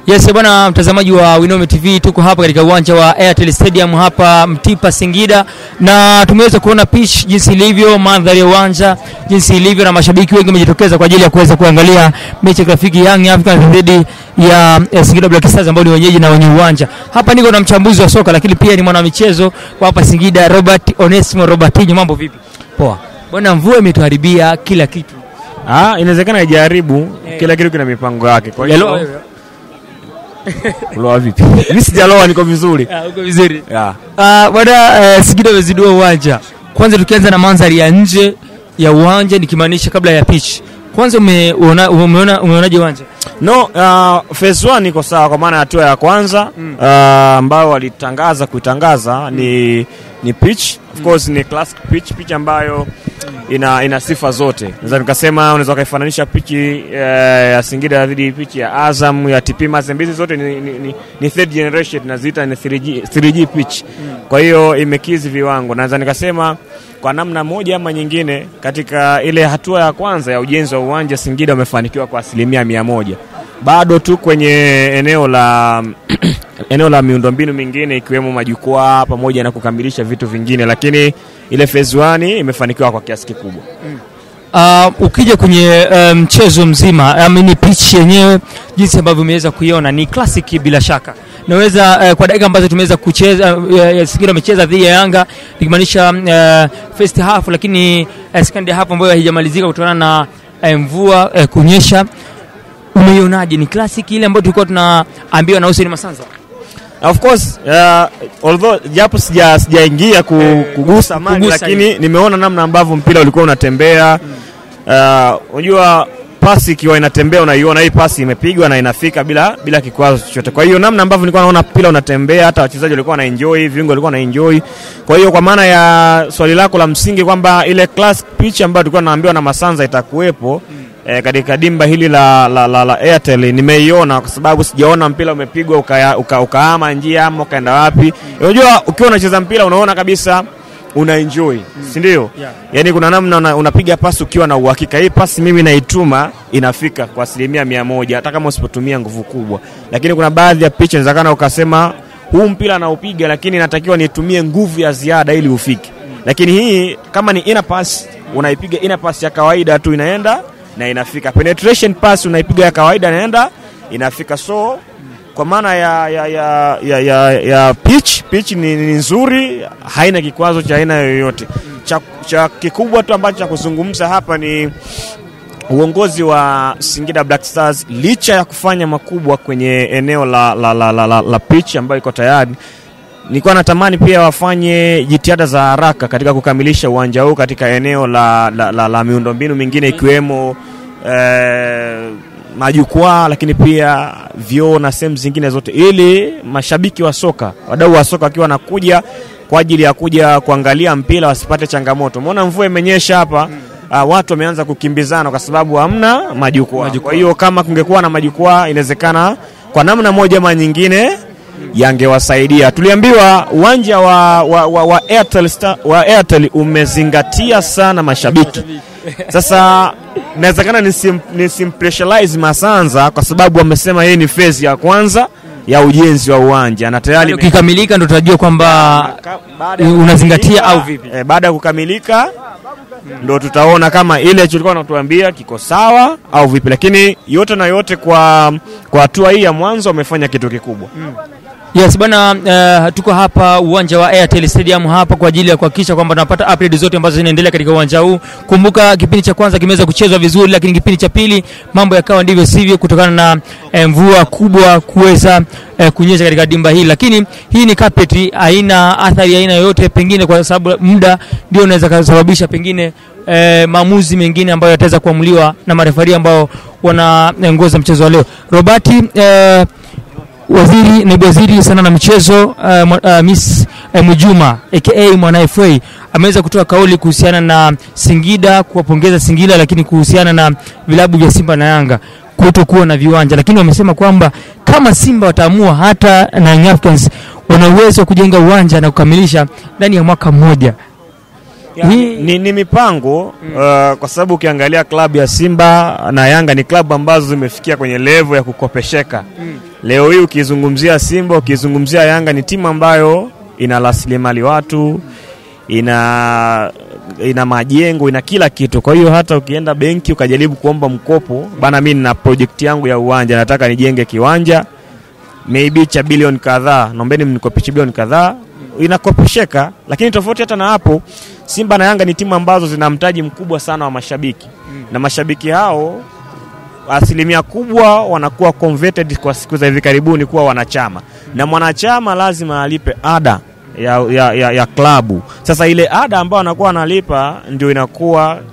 Yes bwana mtazamaji wa Winome TV, tuko hapa katika uwanja wa Airtel Stadium hapa Mtipa Singida, na tumeweza kuona pitch jinsi ilivyo, mandhari ya uwanja jinsi ilivyo, na mashabiki wengi wamejitokeza kwa ajili ya kuweza kuangalia mechi ya rafiki Young Africans dhidi ya Singida Black Stars ambao ni wenyeji na wenye uwanja. Hapa niko na mchambuzi wa soka lakini pia ni mwanamichezo wa hapa Singida, Robert Onesmo Robertinho. Mambo vipi? Poa. Bwana, mvua imetuharibia kila kitu. Inawezekana haijaribu kila kitu kina mipango yake. Kwa hiyo uloa vipi? Mimi sijaloa, niko vizuri. Uko vizuri. Bwana, Singida wamezidua uwanja. Kwanza tukianza na mandhari ya nje ya uwanja, nikimaanisha kabla ya pitch. Kwanza umeonaje uwanja? No, phase 1 iko sawa kwa maana hatua ya kwanza ambao walitangaza kuitangaza ni pitch. Of course ni classic pitch ambayo ina sifa zote. Naweza nikasema unaweza kaifananisha pitch ya Singida dhidi pitch ya Azam ya TP Mazembe, zote ni third generation, tunaziita ni 3G pitch. Kwa hiyo imekizi viwango. Naweza nikasema kwa namna moja ama nyingine katika ile hatua ya kwanza ya ujenzi wa uwanja Singida wamefanikiwa kwa 100%. Bado tu kwenye eneo la miundombinu mingine ikiwemo majukwaa pamoja na kukamilisha vitu vingine, lakini ile phase 1 imefanikiwa kwa kiasi kikubwa. Ukija kwenye mchezo mzima, ni pitch yenyewe jinsi ambavyo umeweza kuiona ni classic bila shaka. Naweza kwa dakika ambazo tumeweza kucheza Singida amecheza dhidi ya Yanga, nikimaanisha first half, lakini second half ambayo haijamalizika kutokana na mvua kunyesha. Umeionaje? Ni classic ile ambayo tulikuwa tunaambiwa na Hussein Masanza? Of course, although japo sijaingia kugusa mali, lakini nimeona namna ambavyo mpira ulikuwa unatembea. Unajua pasi ikiwa inatembea unaiona hii pasi imepigwa na inafika bila kikwazo chochote. Kwa hiyo namna ambavyo nilikuwa naona mpira unatembea, hata wachezaji walikuwa na enjoy, viungo walikuwa na enjoy. Kwa hiyo kwa maana ya swali lako la msingi kwamba ile class pitch ambayo tulikuwa tunaambiwa na Masanza itakuwepo katika dimba hili la Airtel, nimeiona kwa sababu sijaona mpira umepigwa ukaama njia ama ukaenda wapi. Unajua ukiwa unacheza mpira unaona kabisa una enjoy, si ndio? Yaani kuna namna unapiga pasi ukiwa na uhakika hii pasi mimi naituma inafika kwa 100% hata kama usipotumia nguvu kubwa. Lakini kuna baadhi ya pitch inawezekana ukasema huu mpira naupiga lakini natakiwa nitumie nguvu ya ziada ili ufike. Lakini hii kama ni inner pass, unaipiga inner pass ya kawaida tu inaenda na inafika. Penetration pass unaipiga ya kawaida inaenda inafika. So kwa maana ya pitch ni nzuri, haina kikwazo cha aina yoyote. Cha kikubwa tu ambacho cha kuzungumza hapa ni uongozi wa Singida Black Stars, licha ya kufanya makubwa kwenye eneo la pitch ambayo iko tayari. Nilikuwa natamani pia wafanye jitihada za haraka katika kukamilisha uwanja huu katika eneo la miundombinu mingine ikiwemo majukwaa, lakini pia vyoo na sehemu zingine zote, ili mashabiki wa soka, wadau wa soka wakiwa nakuja kwa ajili ya kuja kuangalia mpira wasipate changamoto. Umeona mvua imenyesha hapa, watu wameanza kukimbizana kwa sababu hamna majukwaa. Kwa hiyo kama kungekuwa na majukwaa inawezekana kwa namna moja ama nyingine yangewasaidia. Tuliambiwa uwanja wa Airtel umezingatia sana mashabiki. Sasa inawezekana nisimpressurize Masanza kwa sababu wamesema hii ni phase ya kwanza ya ujenzi wa uwanja na tayari ukikamilika ndio tutajua kwamba unazingatia au vipi. Baada ya kukamilika ndio tutaona kama ile tulikuwa tunatuambia kiko sawa au vipi, lakini yote na yote kwa hatua hii ya mwanzo wamefanya kitu kikubwa. Yes bwana, tuko hapa uwanja wa Airtel Stadium hapa kwa ajili ya kuhakikisha kwamba tunapata update zote ambazo zinaendelea katika uwanja huu. Kumbuka kipindi cha kwanza kimeweza kuchezwa vizuri, lakini kipindi cha pili mambo yakawa ndivyo sivyo kutokana na mvua kubwa kuweza kunyesha katika dimba hili. Lakini hii ni carpet, haina athari aina yoyote, pengine kwa sababu muda ndio unaweza kusababisha pengine maamuzi mengine ambayo yataweza kuamuliwa na marefari ambao wanaongoza mchezo wa leo. Robati, naibu waziri sana na michezo Miss Mujuma aka Mwana FA ameweza kutoa kauli kuhusiana na Singida, kuwapongeza Singida, lakini kuhusiana na vilabu vya Simba na Yanga kutokuwa na viwanja. Lakini wamesema kwamba kama Simba wataamua hata na Young Africans wana uwezo wa kujenga uwanja na kukamilisha ndani ya mwaka mmoja. Ni mipango kwa sababu ukiangalia klabu ya Simba na Yanga ni klabu ambazo zimefikia kwenye level ya kukopesheka. Leo hii ukizungumzia Simba, ukizungumzia Yanga, ni timu ambayo ina rasilimali watu, ina majengo, ina kila kitu. Kwa hiyo hata ukienda benki ukajaribu kuomba mkopo, bana mimi nina project yangu ya uwanja, nataka nijenge kiwanja maybe cha bilioni kadhaa, naombeni mnikopeshe bilioni kadhaa, inakopesheka. Lakini tofauti hata na hapo, Simba na Yanga ni timu ambazo zina mtaji mkubwa sana wa mashabiki. Na mashabiki hao asilimia kubwa wanakuwa converted kwa siku za hivi karibuni kuwa wanachama. Na mwanachama lazima alipe ada ya klabu. Sasa ile ada ambayo anakuwa analipa ndio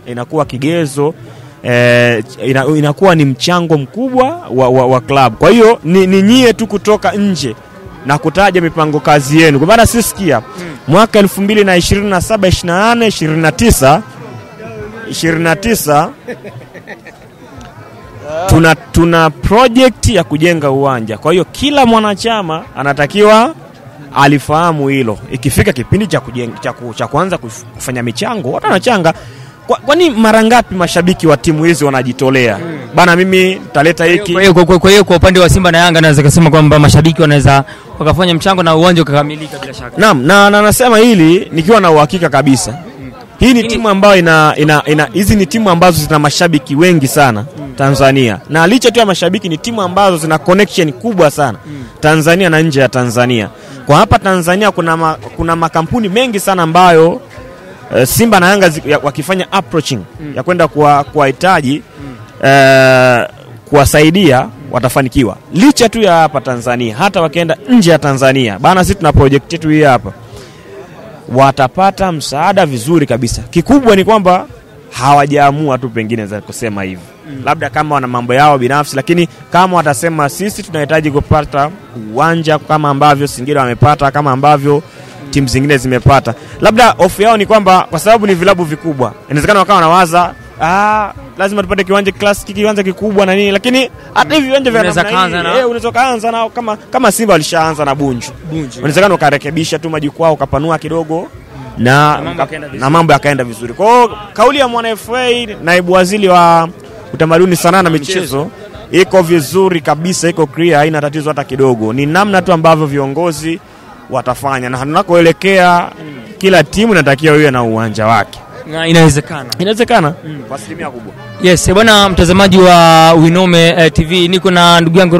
inakuwa kigezo, inakuwa ni mchango mkubwa wa klabu. Kwa hiyo ni nyie tu kutoka nje na kutaja mipango kazi yenu. Kwa maana sisikia mwaka 2027 28 29 tuna project ya kujenga uwanja. Kwa hiyo kila mwanachama anatakiwa alifahamu hilo. Ikifika kipindi cha kuanza kufanya michango, watu wanachanga. Kwani mara ngapi mashabiki wa timu hizi wanajitolea? Bana mimi nitaleta hiki. Kwa hiyo kwa upande wa Simba na Yanga naweza kusema kwamba mashabiki wanaweza wakafanya mchango na uwanja ukakamilika bila shaka. Naam, na nasema hili nikiwa na uhakika kabisa. Hii ni timu ambayo hizi ni timu ambazo zina mashabiki wengi sana Tanzania. Na licha tu ya mashabiki, ni timu ambazo zina connection kubwa sana Tanzania na nje ya Tanzania. Kwa hapa Tanzania kuna makampuni mengi sana ambayo Simba na Yanga wakifanya approaching ya kwenda kuwahitaji kuwasaidia watafanikiwa. Licha tu ya hapa Tanzania, hata wakienda nje ya Tanzania, bana sisi tuna project yetu hii hapa, watapata msaada vizuri kabisa. Kikubwa ni kwamba hawajaamua tu pengine za kusema hivi. Labda kama wana mambo yao binafsi, lakini kama watasema sisi tunahitaji kupata uwanja kama ambavyo Singida wamepata, kama ambavyo timu zingine zimepata, labda off yao ni kwamba kwa sababu ni vilabu vikubwa, inawezekana wakawa wanawaza lazima tupate kiwanja classic, kiwanja kikubwa na nini. Lakini hata hivi viwanja vya unaweza kaanza nao kama Simba walishaanza na Bunju. Inawezekana ukarekebisha tu majukwaa, ukapanua kidogo na mambo yakaenda vizuri. Kwa hiyo kauli ya Mwana FA, naibu waziri wa utamaduni, sanaa na michezo, iko vizuri kabisa, iko clear, haina tatizo hata kidogo. Ni namna tu ambavyo viongozi watafanya, na tunakoelekea kila timu inatakiwa iwe na uwanja wake. Na inawezekana kwa asilimia kubwa. Yes, bwana mtazamaji wa Winome TV, niko na ndugu yangu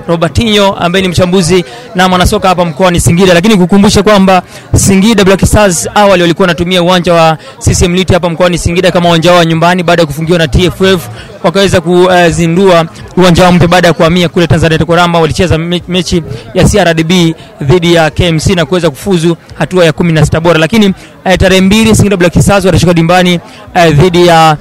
Robertinho ambaye ni mchambuzi na mwanasoka hapa mkoani Singida. Lakini kukumbusha kwamba Singida Black Stars awali walikuwa wanatumia uwanja wa CCM Liti hapa mkoani Singida kama uwanja wa nyumbani. Baada ya kufungiwa na TFF, wakaweza kuzindua uwanja wao mpya baada ya kuhamia kule Tanzania Tokoramba. Walicheza mechi ya CRDB dhidi ya KMC na kuweza kufuzu hatua ya 16 bora. Lakini tarehe 2 Singida Black Stars watashuka dimbani dhidi ya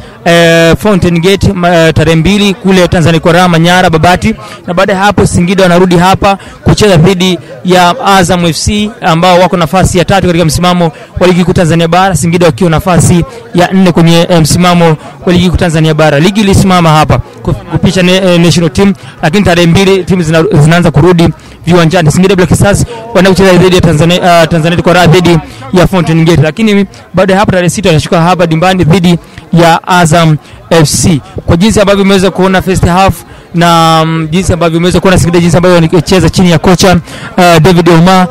Fountain Gate tarehe 2 kule Tanzania Tokoramba Nyara Babati. Na baada ya hapo Singida wanarudi hapa kucheza dhidi ya Azam FC ambao wako nafasi ya 3 katika msimamo wa ligi kuu Tanzania bara, Singida wakiwa nafasi ya 4 kwenye msimamo wa ligi kuu Tanzania bara. Ligi ilisimama hapa kupisha national team, lakini tarehe 2 timu zinaanza kurudi viwanjani. Singida Black Stars wanakucheza dhidi ya Tanzania Tokoramba dhidi ya Fountain Gate. Lakini baada ya hapo tarehe 6 wanashuka hapa dimbani dhidi ya Azam FC. Kwa jinsi ambavyo umeweza kuona first half na jinsi ambavyo umeweza kuona Singida jinsi ambavyo wanacheza chini ya kocha David Omar,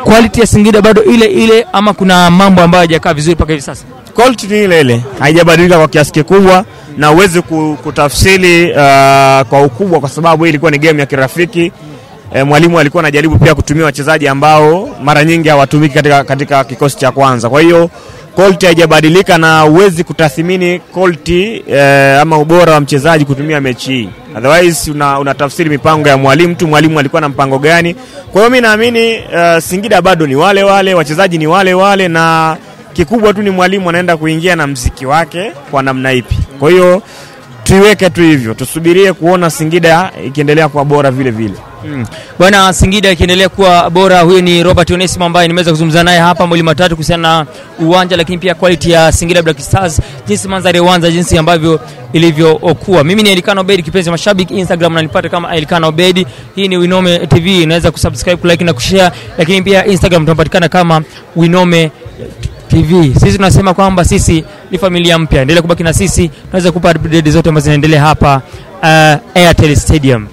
quality ya Singida bado ile ama kuna mambo ambayo hayajakaa vizuri mpaka hivi sasa? Quality ni ile, haijabadilika kwa kiasi kikubwa, na uweze kutafsiri kwa ukubwa, kwa sababu hii ilikuwa ni game ya kirafiki. Mwalimu alikuwa anajaribu pia kutumia wachezaji ambao mara nyingi hawatumiki katika kikosi cha kwanza. Kwa hiyo quality haijabadilika, na uwezi kutathmini quality ama ubora wa mchezaji kutumia mechi hii. Otherwise unatafsiri mipango ya mwalimu tu, mwalimu alikuwa na mpango gani. Kwa hiyo mimi naamini Singida bado ni wale, wachezaji ni wale, na kikubwa tu ni mwalimu anaenda kuingia na mziki wake kwa namna ipi. Kwa hiyo tuiweke tu hivyo, tusubirie kuona Singida ikiendelea kuwa bora vile vile. Bwana, Singida ikiendelea kuwa bora. Huyo ni Robert Onesimo ambaye nimeweza kuzungumza naye hapa mwili matatu kuhusiana na uwanja, lakini pia quality ya Singida Black Stars, jinsi mandhari ya uwanja jinsi ambavyo ilivyokuwa. Mimi ni Elikana Obedi, kipenzi mashabiki. Instagram unanipata kama Elikana Obedi. Hii ni Winome TV, unaweza kusubscribe, like na kushare, lakini pia Instagram tunapatikana kama Winome TV. Sisi tunasema kwamba sisi ni familia mpya. Endelea kubaki na sisi, tunaweza kupa update zote ambazo zinaendelea hapa Airtel Stadium.